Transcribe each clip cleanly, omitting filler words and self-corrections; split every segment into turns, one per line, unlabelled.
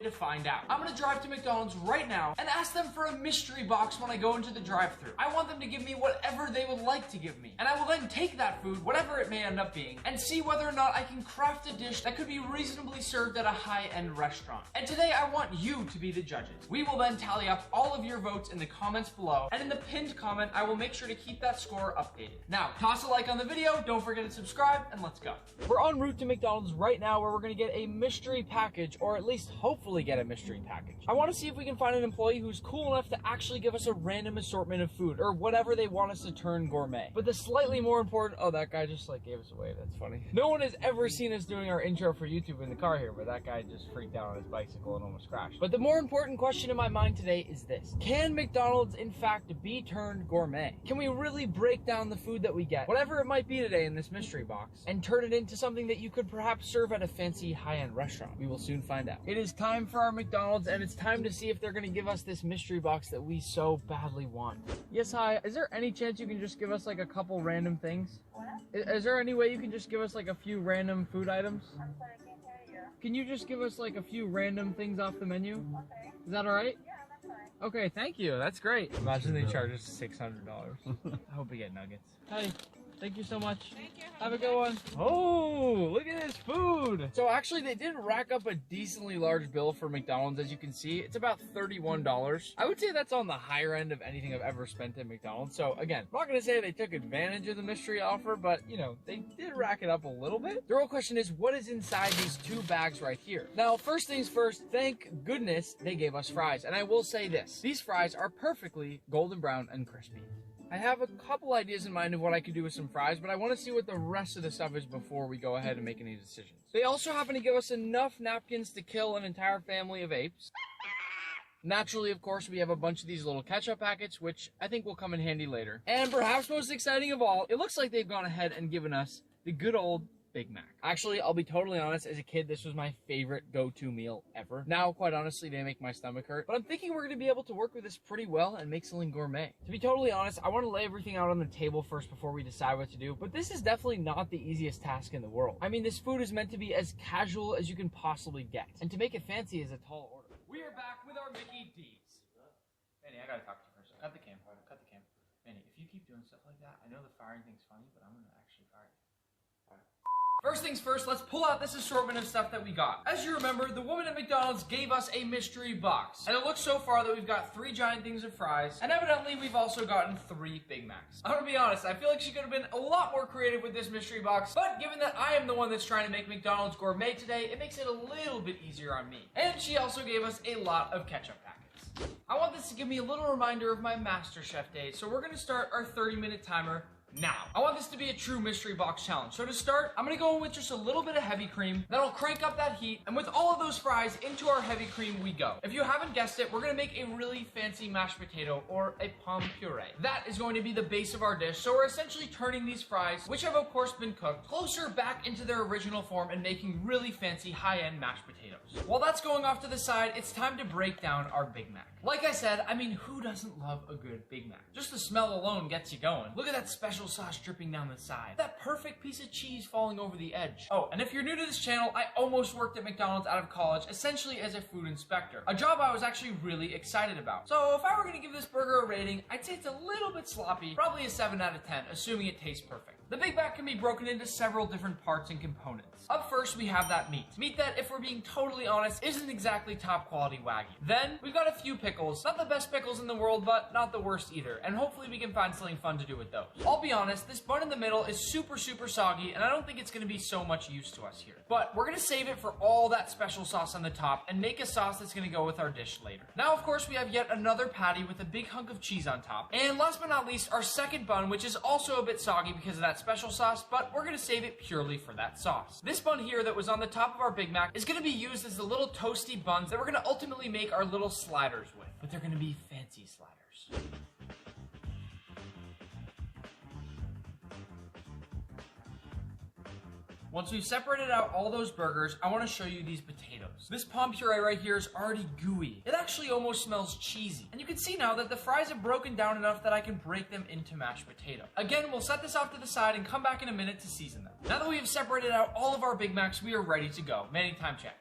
to find out. I'm gonna drive to McDonald's right now and ask them for a mystery box when I go into the drive-thru. I want them to give me whatever they would like to give me. And I will then take that food, whatever it may end up being, and see whether or not I can craft a dish that could be reasonably served at a high-end restaurant. And today I want you to be the judges. We will then tally up all of your votes in the comments below, and in the pinned comment, I will make sure to keep that score updated. Now, toss a like on the video, don't forget to subscribe, and let's go. We're en route to McDonald's right now where we're gonna get a mystery package, or at least hopefully get a mystery package. I want to see if we can find an employee who's cool enough to actually give us a random assortment of food or whatever they want us to turn gourmet. But the slightly more important, oh, that guy just like gave us a wave. That's funny. No one has ever seen us doing our intro for YouTube in the car here, but that guy just freaked out on his bicycle and almost crashed. But the more important question in my mind today is this: can McDonald's in fact be turned gourmet? Can we really break down the food that we get, whatever it might be today in this mystery box, and turn it into something that you could perhaps serve at a fancy high-end restaurant? We will soon find out. It is time for our McDonald's, and it's time to see if they're gonna give us this mystery box that we so badly want. Yes, hi. Is there any chance you can just give us like a couple random things?
What?
Is there any way you can just give us like a few random food items?
I'm sorry, I can't hear you.
Can you just give us like a few random things off the menu?
Okay.
Is that alright?
Yeah, that's fine.
Okay, thank you. That's great. Imagine they charge us $600. I hope we get nuggets. Hi. Thank you so much.
Thank you.
Have a good one. Oh, look at this food. So actually, they did rack up a decently large bill for McDonald's. As you can see, it's about $31. I would say that's on the higher end of anything I've ever spent at McDonald's. So again, I'm not going to say they took advantage of the mystery offer, but you know, they did rack it up a little bit. The real question is, what is inside these two bags right here? Now, first things first, thank goodness they gave us fries. And I will say this, these fries are perfectly golden brown and crispy. I have a couple ideas in mind of what I could do with some fries, but I want to see what the rest of the stuff is before we go ahead and make any decisions. They also happen to give us enough napkins to kill an entire family of apes. Naturally, of course, we have a bunch of these little ketchup packets, which I think will come in handy later. And perhaps most exciting of all, it looks like they've gone ahead and given us the good old Big Mac. Actually, I'll be totally honest, as a kid, this was my favorite go-to meal ever. Now, quite honestly, they make my stomach hurt, but I'm thinking we're gonna be able to work with this pretty well and make something gourmet. To be totally honest, I wanna lay everything out on the table first before we decide what to do, but this is definitely not the easiest task in the world. I mean, this food is meant to be as casual as you can possibly get, and to make it fancy is a tall order. We are back with our Mickey D's. Manny, I gotta talk to you for a second. Cut the cam. Manny, if you keep doing stuff like that, I know the firing thing's funny, but I'm gonna actually fire you. Alright. First things first, let's pull out this assortment of stuff that we got. As you remember, the woman at McDonald's gave us a mystery box. And it looks so far that we've got 3 giant things of fries, and evidently we've also gotten 3 Big Macs. I'm gonna be honest, I feel like she could have been a lot more creative with this mystery box, but given that I am the one that's trying to make McDonald's gourmet today, it makes it a little bit easier on me. And she also gave us a lot of ketchup packets. I want this to give me a little reminder of my MasterChef days, so we're gonna start our 30-minute timer now. I want this to be a true mystery box challenge. So to start, I'm gonna go in with just a little bit of heavy cream. That'll crank up that heat. And with all of those fries into our heavy cream we go. If you haven't guessed it, we're gonna make a really fancy mashed potato or a pomme puree. That is going to be the base of our dish. So we're essentially turning these fries, which have of course been cooked, closer back into their original form and making really fancy high-end mashed potatoes. While that's going off to the side, it's time to break down our Big Mac. Like I said, I mean, who doesn't love a good Big Mac? Just the smell alone gets you going. Look at that special sauce dripping down the side. That perfect piece of cheese falling over the edge. Oh, and if you're new to this channel, I almost worked at McDonald's out of college, essentially as a food inspector. A job I was actually really excited about. So if I were gonna give this burger a rating, I'd say it's a little bit sloppy, probably a 7 out of 10, assuming it tastes perfect. The Big Mac can be broken into several different parts and components. Up first, we have that meat. Meat that, if we're being totally honest, isn't exactly top quality Wagyu. Then, we've got a few pickles. Not the best pickles in the world, but not the worst either. And hopefully we can find something fun to do with those. I'll be honest, this bun in the middle is super soggy, and I don't think it's gonna be so much use to us here. But we're gonna save it for all that special sauce on the top and make a sauce that's gonna go with our dish later. Now, of course, we have yet another patty with a big hunk of cheese on top. And last but not least, our second bun, which is also a bit soggy because of that special sauce, but we're gonna save it purely for that sauce. This bun here that was on the top of our Big Mac is gonna be used as the little toasty buns that we're gonna ultimately make our little sliders with. But they're gonna be fancy sliders. Once we've separated out all those burgers, I want to show you these potatoes. This pomme puree right here is already gooey. It actually almost smells cheesy. And you can see now that the fries have broken down enough that I can break them into mashed potato. Again, we'll set this off to the side and come back in a minute to season them. Now that we have separated out all of our Big Macs, we are ready to go. Manny, time check.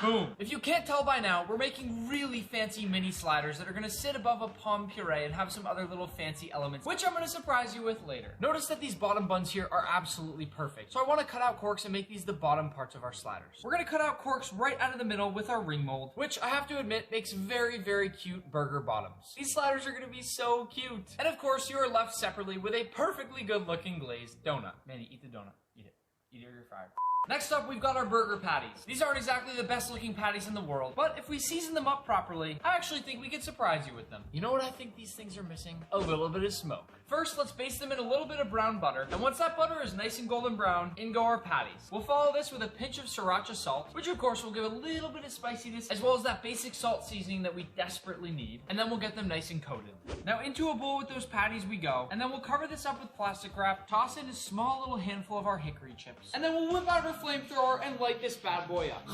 Boom. If you can't tell by now, we're making really fancy mini sliders that are gonna sit above a pomme puree and have some other little fancy elements, which I'm gonna surprise you with later. Notice that these bottom buns here are absolutely perfect. So I wanna cut out corks and make these the bottom parts of our sliders. We're gonna cut out corks right out of the middle with our ring mold, which I have to admit makes very, very cute burger bottoms. These sliders are gonna be so cute. And of course, you are left separately with a perfectly good looking glazed donut. Manny, eat the donut. Eat it. Eat it or you're fired. Next up, we've got our burger patties. These aren't exactly the best looking patties in the world, but if we season them up properly, I actually think we could surprise you with them. You know what I think these things are missing? A little bit of smoke. First, let's baste them in a little bit of brown butter, and once that butter is nice and golden brown, in go our patties. We'll follow this with a pinch of sriracha salt, which of course will give a little bit of spiciness, as well as that basic salt seasoning that we desperately need, and then we'll get them nice and coated. Now into a bowl with those patties we go, and then we'll cover this up with plastic wrap, toss in a small little handful of our hickory chips, and then we'll whip out our flamethrower and light this bad boy up.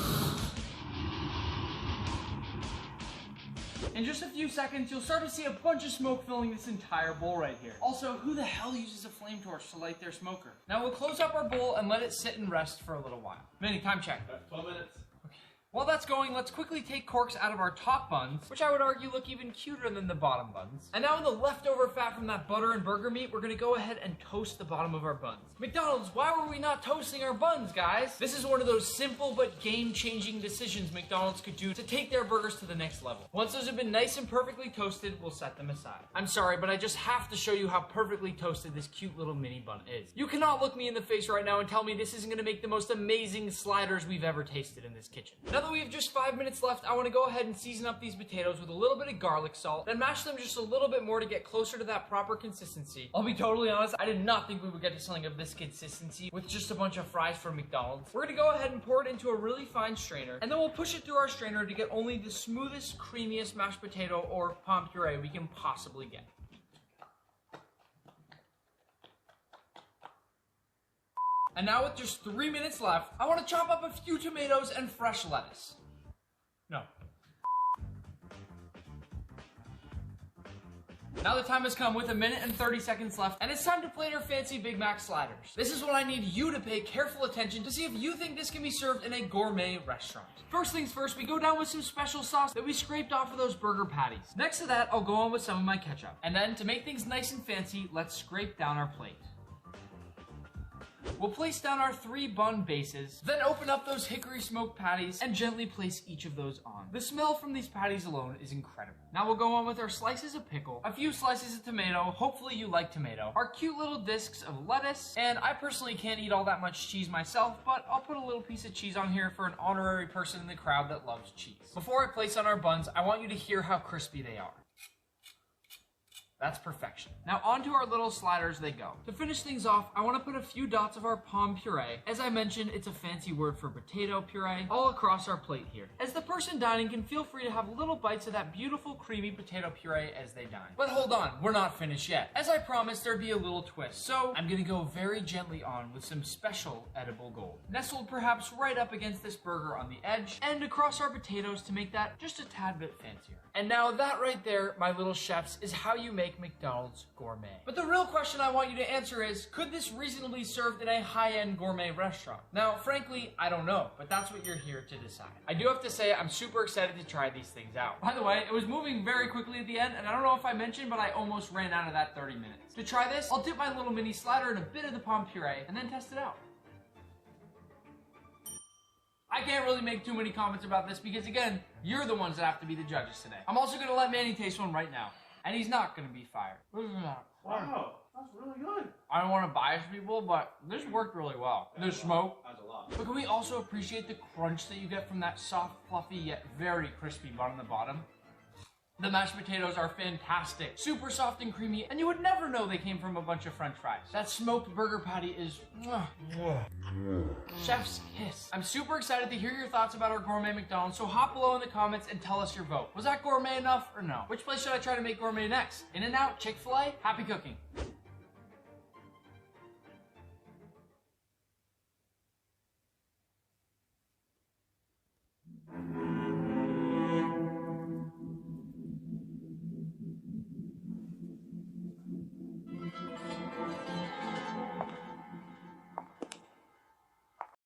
In just a few seconds, you'll start to see a bunch of smoke filling this entire bowl right here. Also, who the hell uses a flame torch to light their smoker? Now we'll close up our bowl and let it sit and rest for a little while. Manny, time check.
12 minutes.
While that's going, let's quickly take corks out of our top buns, which I would argue look even cuter than the bottom buns. And now in the leftover fat from that butter and burger meat, we're gonna go ahead and toast the bottom of our buns. McDonald's, why were we not toasting our buns, guys? This is one of those simple but game-changing decisions McDonald's could do to take their burgers to the next level. Once those have been nice and perfectly toasted, we'll set them aside. I'm sorry, but I just have to show you how perfectly toasted this cute little mini bun is. You cannot look me in the face right now and tell me this isn't gonna make the most amazing sliders we've ever tasted in this kitchen. Now that we have just 5 minutes left, I want to go ahead and season up these potatoes with a little bit of garlic salt, then mash them just a little bit more to get closer to that proper consistency. I'll be totally honest, I did not think we would get to something of this consistency with just a bunch of fries from McDonald's. We're gonna go ahead and pour it into a really fine strainer, and then we'll push it through our strainer to get only the smoothest, creamiest mashed potato or pomme puree we can possibly get. And now with just 3 minutes left, I want to chop up a few tomatoes and fresh lettuce. No. Now the time has come with 1 minute and 30 seconds left, and it's time to plate our fancy Big Mac sliders. This is when I need you to pay careful attention to see if you think this can be served in a gourmet restaurant. First things first, we go down with some special sauce that we scraped off of those burger patties. Next to that, I'll go on with some of my ketchup. And then, to make things nice and fancy, let's scrape down our plate. We'll place down our 3 bun bases, then open up those hickory smoked patties and gently place each of those on. The smell from these patties alone is incredible. Now we'll go on with our slices of pickle, a few slices of tomato, hopefully you like tomato, our cute little discs of lettuce, and I personally can't eat all that much cheese myself, but I'll put a little piece of cheese on here for an honorary person in the crowd that loves cheese. Before I place on our buns, I want you to hear how crispy they are. That's perfection. Now onto our little sliders they go. To finish things off, I want to put a few dots of our pomme puree. As I mentioned, it's a fancy word for potato puree, all across our plate here. As the person dining can feel free to have little bites of that beautiful creamy potato puree as they dine. But hold on, we're not finished yet. As I promised, there'd be a little twist, so I'm gonna go very gently on with some special edible gold. Nestled perhaps right up against this burger on the edge, and across our potatoes to make that just a tad bit fancier. And now that right there, my little chefs, is how you make McDonald's gourmet. But the real question I want you to answer is, could this reasonably be served in a high-end gourmet restaurant? Now, frankly, I don't know, but that's what you're here to decide. I do have to say, I'm super excited to try these things out. By the way, it was moving very quickly at the end, and I don't know if I mentioned, but I almost ran out of that 30 minutes. To try this, I'll dip my little mini slider in a bit of the pomme puree, and then test it out. I can't really make too many comments about this because, again, you're the ones that have to be the judges today. I'm also going to let Manny taste one right now, and he's not going to be fired.
Wow, that's really good.
I don't want to bias people, but this worked really well. The smoke.
That's a lot.
But can we also appreciate the crunch that you get from that soft, fluffy, yet very crispy bun on the bottom? The mashed potatoes are fantastic, super soft and creamy, and you would never know they came from a bunch of french fries. That smoked burger patty is chef's kiss. I'm super excited to hear your thoughts about our gourmet McDonald's, so hop below in the comments and tell us your vote. Was that gourmet enough or no? Which place should I try to make gourmet next? In-N-Out, Chick-fil-A? Happy cooking.